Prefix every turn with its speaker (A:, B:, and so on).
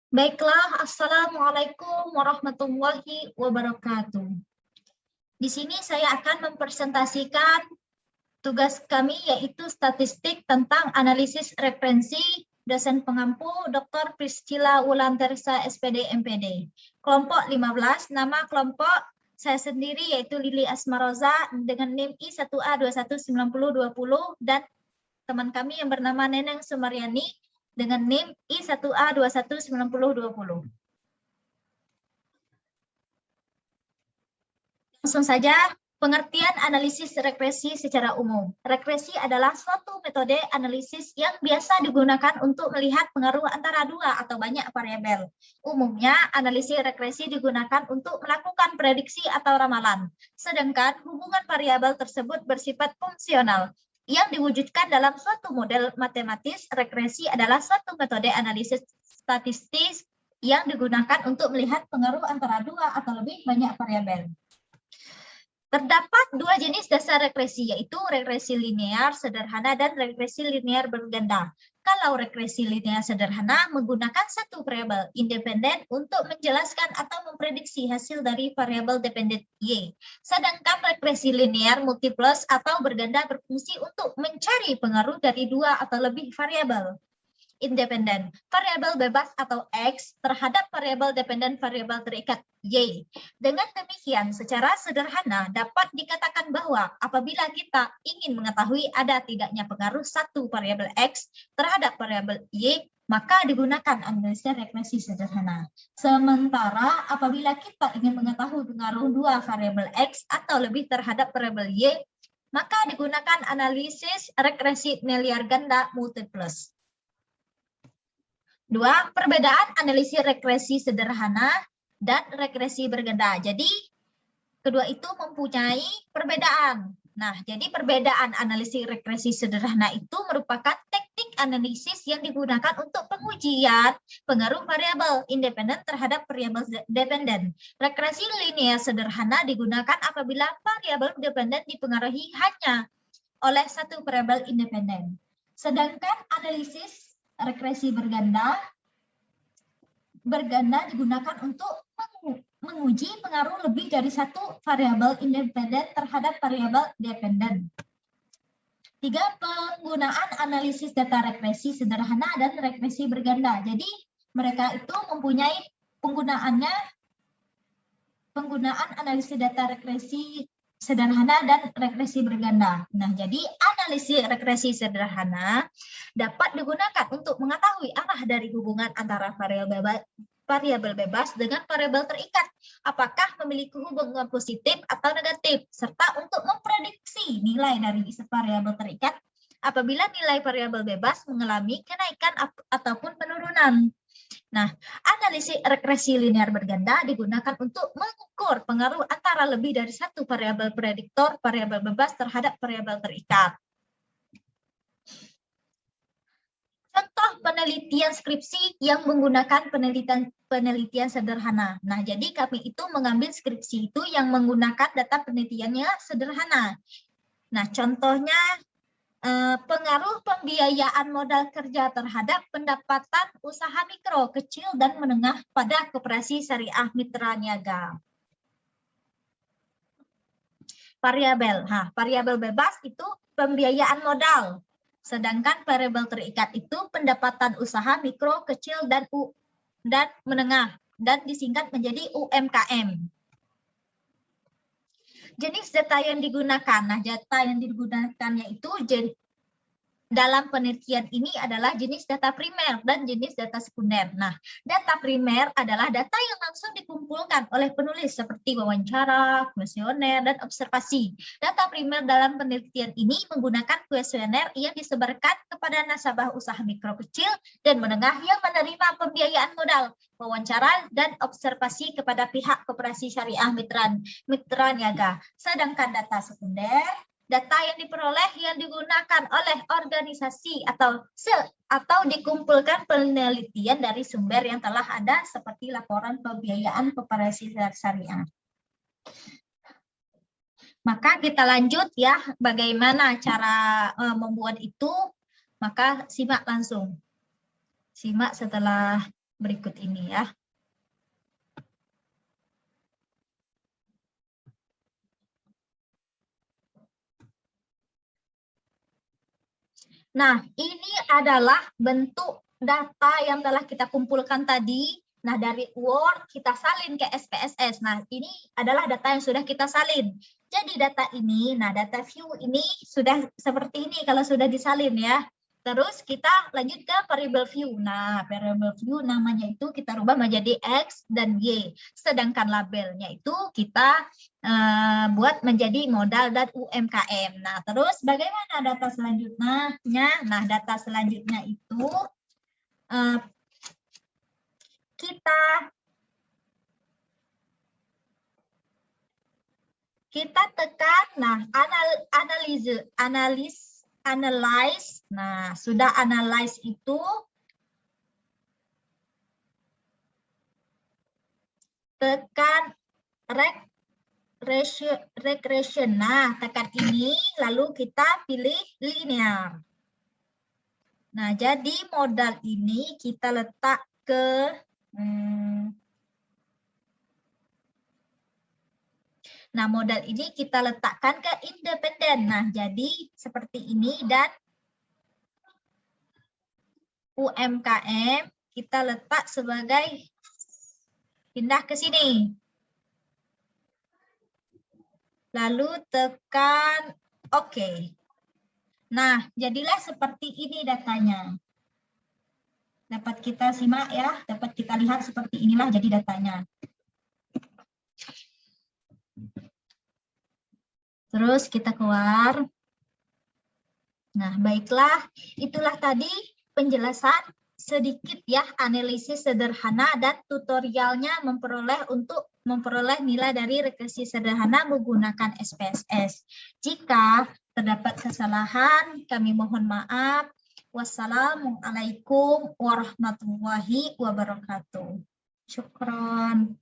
A: Baiklah, Assalamualaikum warahmatullahi wabarakatuh. Di sini saya akan mempresentasikan tugas kami yaitu statistik tentang analisis referensi dosen pengampu Dr. Priscilla Wulantersa SPD MPD. Kelompok 15, nama kelompok saya sendiri yaitu Lili Asmaroza dengan NIM I1A219020 dan teman kami yang bernama Neneng Sumaryani dengan NIM I1A219020. Langsung saja, pengertian analisis regresi secara umum. Regresi adalah suatu metode analisis yang biasa digunakan untuk melihat pengaruh antara dua atau banyak variabel. Umumnya, analisis regresi digunakan untuk melakukan prediksi atau ramalan, sedangkan hubungan variabel tersebut bersifat fungsional. Yang diwujudkan dalam suatu model matematis, regresi adalah suatu metode analisis statistis yang digunakan untuk melihat pengaruh antara dua atau lebih banyak variabel. Terdapat dua jenis dasar regresi, yaitu regresi linear sederhana dan regresi linear berganda. Kalau regresi linear sederhana menggunakan satu variabel independen untuk menjelaskan atau memprediksi hasil dari variabel dependen Y. Sedangkan regresi linear multiplus atau berganda berfungsi untuk mencari pengaruh dari dua atau lebih variabel independen, variabel bebas atau X terhadap variabel dependen variabel terikat Y. Dengan demikian, secara sederhana dapat dikatakan bahwa apabila kita ingin mengetahui ada tidaknya pengaruh satu variabel X terhadap variabel Y, maka digunakan analisis regresi sederhana. Sementara apabila kita ingin mengetahui pengaruh dua variabel X atau lebih terhadap variabel Y, maka digunakan analisis regresi linear ganda multiplus. Dua, perbedaan analisis regresi sederhana dan regresi berganda. Jadi, kedua itu mempunyai perbedaan. Nah, jadi perbedaan analisis regresi sederhana itu merupakan teknik analisis yang digunakan untuk pengujian pengaruh variabel independen terhadap variabel dependen. Regresi linear sederhana digunakan apabila variabel dependen dipengaruhi hanya oleh satu variabel independen. Sedangkan analisis regresi berganda digunakan untuk menguji pengaruh lebih dari satu variabel independen terhadap variabel dependen. Tiga, penggunaan analisis data regresi sederhana dan regresi berganda. Jadi mereka itu mempunyai penggunaan analisis data regresi sederhana dan regresi berganda. Nah, jadi analisis regresi sederhana dapat digunakan untuk mengetahui arah dari hubungan antara variabel bebas dengan variabel terikat, apakah memiliki hubungan positif atau negatif, serta untuk memprediksi nilai dari variabel terikat apabila nilai variabel bebas mengalami kenaikan ataupun penurunan. Nah, analisis regresi linear berganda digunakan untuk mengukur pengaruh antara lebih dari satu variabel prediktor variabel bebas terhadap variabel terikat. Contoh penelitian skripsi yang menggunakan penelitian sederhana. Nah, jadi kami itu mengambil skripsi itu yang menggunakan data penelitiannya sederhana. Nah, contohnya pengaruh pembiayaan modal kerja terhadap pendapatan usaha mikro, kecil, dan menengah pada koperasi syariah mitra niaga. Variabel bebas itu pembiayaan modal, sedangkan variabel terikat itu pendapatan usaha mikro, kecil, dan menengah, dan disingkat menjadi UMKM. Jenis data yang digunakan. Nah, data yang digunakannya itu dalam penelitian ini adalah jenis data primer dan jenis data sekunder. Nah, data primer adalah data yang langsung dikumpulkan oleh penulis seperti wawancara, kuesioner, dan observasi. Data primer dalam penelitian ini menggunakan kuesioner yang disebarkan kepada nasabah usaha mikro kecil dan menengah yang menerima pembiayaan modal, wawancara, dan observasi kepada pihak koperasi syariah mitra niaga. Sedangkan data sekunder, data yang diperoleh yang digunakan oleh organisasi atau dikumpulkan penelitian dari sumber yang telah ada seperti laporan pembiayaan koperasi syariah. Maka kita lanjut ya, bagaimana cara membuat itu, maka simak langsung. Simak setelah berikut ini ya. Nah, ini adalah bentuk data yang telah kita kumpulkan tadi. Nah, dari Word kita salin ke SPSS. Nah, ini adalah data yang sudah kita salin. Jadi data ini, nah data view ini sudah seperti ini kalau sudah disalin ya. Terus kita lanjut ke variable view. Nah, variable view namanya itu kita rubah menjadi X dan Y. Sedangkan labelnya itu kita buat menjadi modal dan UMKM. Nah, terus bagaimana data selanjutnya? Nah, data selanjutnya itu kita tekan, nah analyze. Nah, sudah analyze itu tekan regression. Nah, tekan ini lalu kita pilih linear. Nah, jadi modal ini kita letak ke nah, modal ini kita letakkan ke independen. Nah, jadi seperti ini dan UMKM kita letak sebagai pindah ke sini. Lalu tekan OK. Nah, jadilah seperti ini datanya. Dapat kita simak ya, dapat kita lihat seperti inilah jadi datanya. Terus kita keluar. Nah, baiklah, itulah tadi penjelasan sedikit ya, analisis sederhana dan tutorialnya memperoleh nilai dari regresi sederhana menggunakan SPSS. Jika terdapat kesalahan, kami mohon maaf. Wassalamualaikum warahmatullahi wabarakatuh. Syukron.